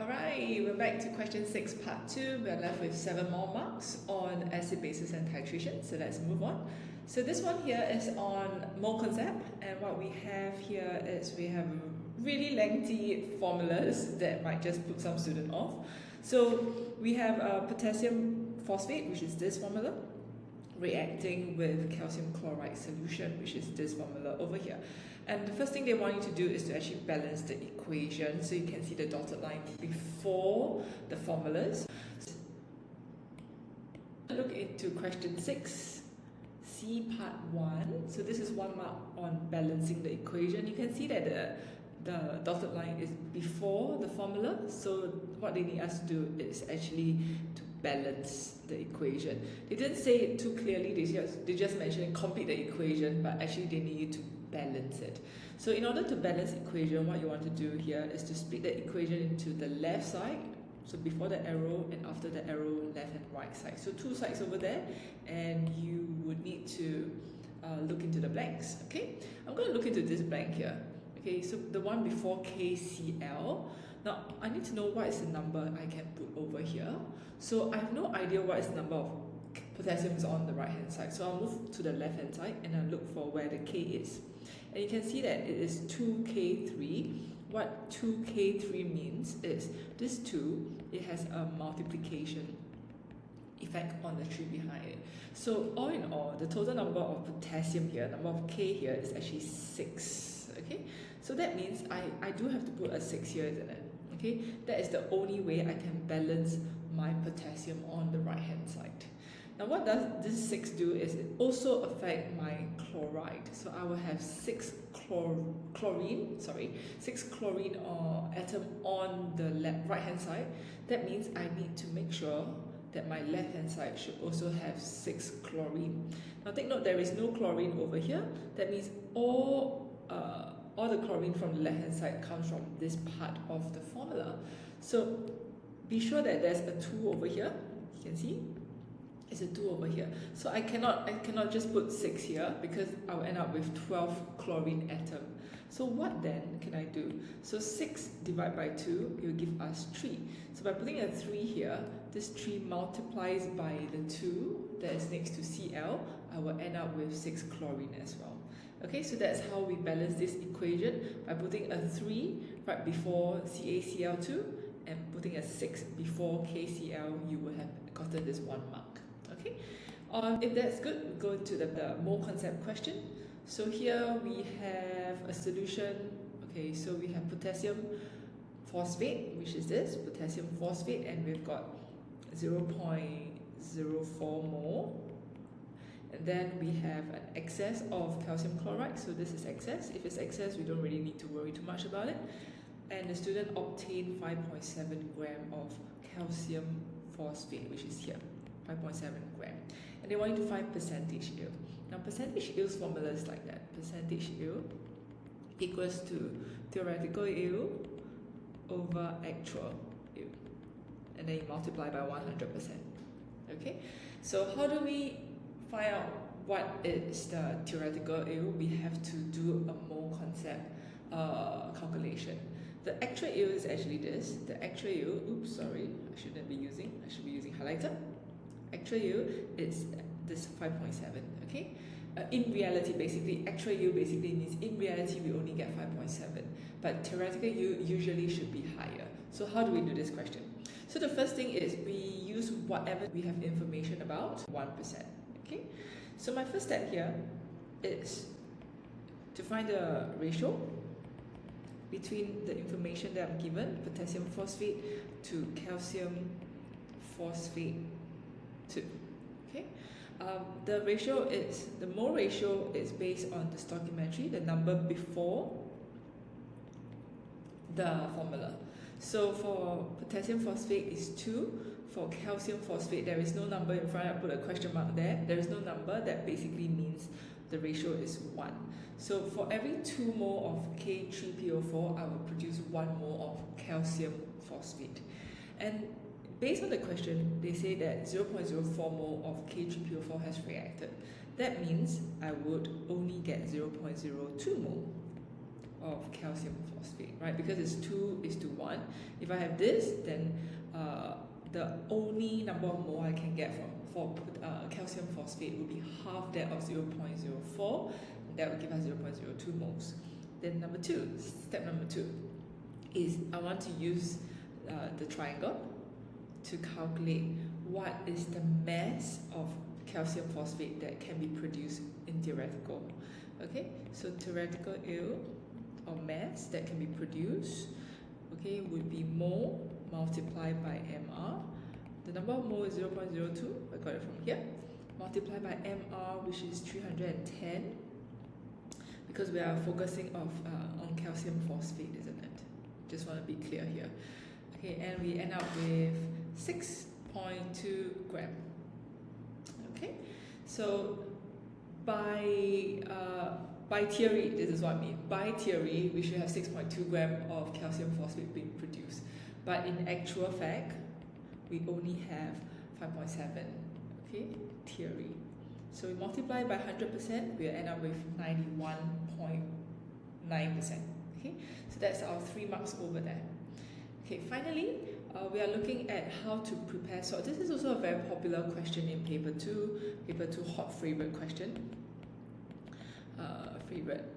Alright, we're back to question 6 part 2. We're left with 7 more marks on acid bases and titration, so let's move on. So this one here is on mole concept, and what we have here is we have really lengthy formulas that might just put some student off. So we have potassium phosphate, which is this formula, reacting with calcium chloride solution, which is this formula over here. And the first thing they want you to do is to actually balance the equation. So you can see the dotted line before the formulas. Look into question 6, C part 1. So this is 1 mark on balancing the equation. You can see that the dotted line is before the formula. So what they need us to do is actually to balance the equation. They didn't say it too clearly, they just mentioned complete the equation, but actually they need you to balance it. So in order to balance equation, what you want to do here is to split the equation into the left side, so before the arrow and after the arrow, left and right side. So 2 sides over there, and you would need to look into the blanks. Okay, I'm going to look into this blank here. Okay, so the one before KCl. Now I need to know what is the number I can put over here. So I have no idea what is the number of potassiums on the right hand side. So I'll move to the left hand side and I'll look for where the K is. And you can see that it is 2K3. What 2K3 means is this 2, it has a multiplication effect on the tree behind it. So all in all, the total number of potassium here, number of K here is actually 6. Okay, so that means I do have to put a 6 here, isn't it? Okay, that is the only way I can balance my potassium on the right hand side. Now what does this 6 do is it also affect my chloride. So I will have 6 chlorine atom on the right hand side. That means I need to make sure that my left hand side should also have 6 chlorine. Now take note, there is no chlorine over here. That means all the chlorine from the left hand side comes from this part of the formula. So be sure that there's a 2 over here. You can see it's a 2 over here. So I cannot just put 6 here because I will end up with 12 chlorine atom. So what then can I do? So 6 divided by 2, it will give us 3. So by putting a 3 here, this 3 multiplies by the 2 that is next to Cl, I will end up with 6 chlorine as well. Okay, so that's how we balance this equation, by putting a 3 right before CaCl2 and putting a 6 before KCl, you will have gotten this 1 mark. Okay, if that's good, we go to the mole concept question. So here we have a solution. Okay, so we have potassium phosphate, which is this, potassium phosphate, and we've got 0.04 mole. And then we have an excess of calcium chloride, so this is excess. If it's excess, we don't really need to worry too much about it. And the student obtained 5.7 gram of calcium phosphate, which is here, 5.7 gram. And they want you to find percentage yield. Now percentage yield's formula is like that. Percentage yield equals to theoretical yield over actual yield. And then you multiply by 100%. Okay? So how do we find out what is the theoretical yield? We have to do a mole concept calculation. The actual yield is actually this. The actual yield, oops, sorry, I should be using highlighter. Actual yield is this 5.7, okay? In reality, basically, actual yield basically means in reality we only get 5.7, but theoretical yield usually should be higher. So how do we do this question? So the first thing is we use whatever we have information about, 1%, okay? So my first step here is to find the ratio between the information that I'm given, potassium phosphate to calcium phosphate 2. Okay, the ratio is, the mole ratio is based on the stoichiometry, the number before the formula. So for potassium phosphate is 2. For calcium phosphate, there is no number in front. I put a question mark there. There is no number. That basically means the ratio is 1. So for every 2 mole of K3PO4, I will produce 1 mole of calcium phosphate. And based on the question, they say that 0.04 mole of K3PO4 has reacted. That means I would only get 0.02 mole of calcium phosphate, right? Because it's 2:1. If I have this, then the only number of mole I can get for calcium phosphate will be half that of 0.04. That will give us 0.02 moles. Then step number two is I want to use the triangle to calculate what is the mass of calcium phosphate that can be produced in theoretical. Okay, so theoretical yield or mass that can be produced, okay, would be mole multiplied by mR. The number of mole is 0.02, I got it from here, multiplied by mR, which is 310, because we are focusing on calcium phosphate, isn't it? Just want to be clear here. Okay, and we end up with 6.2 gram. Okay, so by theory, this is what I mean. By theory, we should have 6.2 gram of calcium phosphate being produced, but in actual fact, we only have 5.7. Okay, theory. So we multiply by 100%, we end up with 91.9%. Okay, so that's our 3 marks over there. Okay, finally, we are looking at how to prepare salt. This is also a very popular question in paper 2 hot favorite question.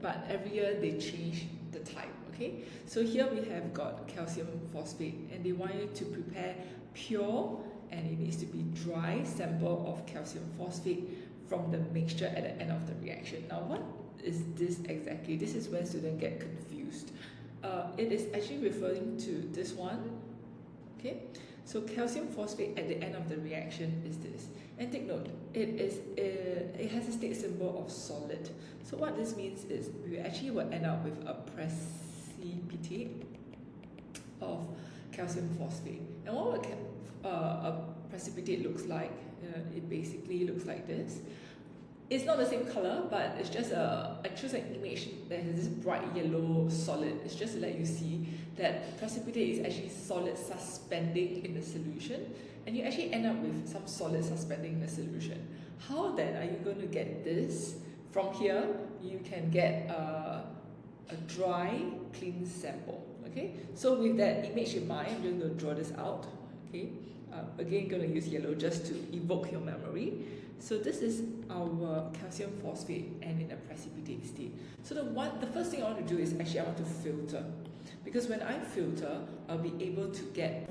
But every year they change the type. Okay, so here we have got calcium phosphate, and they want you to prepare pure, and it needs to be dry sample of calcium phosphate from the mixture at the end of the reaction. Now, what is this exactly? This is where students get confused. It is actually referring to this one. Okay, so calcium phosphate at the end of the reaction is this, and take note, it has a state symbol of solid. So what this means is we actually will end up with a precipitate of calcium phosphate. And what a precipitate looks like, it basically looks like this. It's not the same color, but it's just I choose an image that has this bright yellow solid. It's just to let you see that precipitate is actually solid suspending in the solution, and you actually end up with some solid suspending in the solution. How then are you going to get this? From here, you can get a dry, clean sample. Okay, so with that image in mind, I'm just going to draw this out. Okay, again, going to use yellow just to evoke your memory. So this is our calcium phosphate and in a precipitate state. So the first thing I want to do is actually I want to filter, because when I filter, I'll be able to get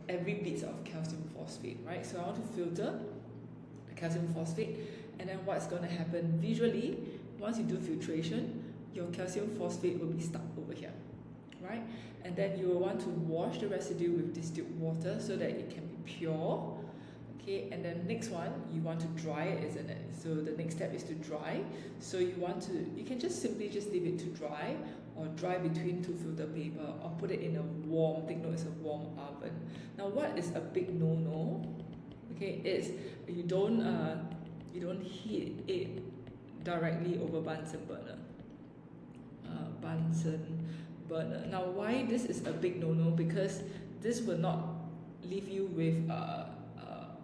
every bit of calcium phosphate, right? So I want to filter the calcium phosphate, and then what's going to happen visually, once you do filtration, your calcium phosphate will be stuck over here, right? And then you will want to wash the residue with distilled water so that it can be pure. Okay, and then next one, you want to dry it, isn't it? So the next step is to dry. So you can just simply leave it to dry, or dry between two filter paper, or put it in a warm, take note, it's a warm oven. Now, what is a big no-no? Okay, is you don't heat it directly over Bunsen burner. Now, why this is a big no-no? Because this will not leave you with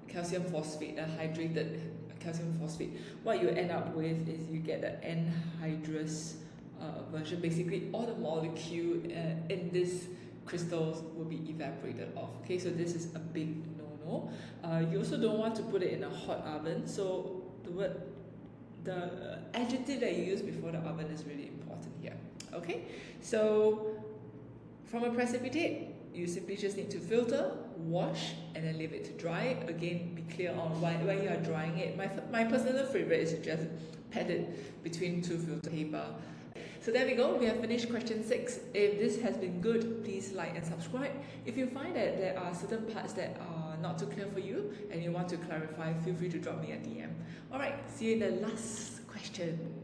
calcium phosphate, a hydrated calcium phosphate. What you end up with is you get the anhydrous version. Basically, all the molecule in this crystals will be evaporated off. Okay, so this is a big no-no. You also don't want to put it in a hot oven. So the adjective that you use before the oven is really important here. Okay, so from a precipitate, you simply just need to filter, wash, and then leave it to dry. Again, be clear on why you are drying it. My personal favorite is to just pat it between two filter paper. So there we go, we have finished question 6. If this has been good, please like and subscribe. If you find that there are certain parts that are not too clear for you and you want to clarify, feel free to drop me a DM. Alright, see you in the last question.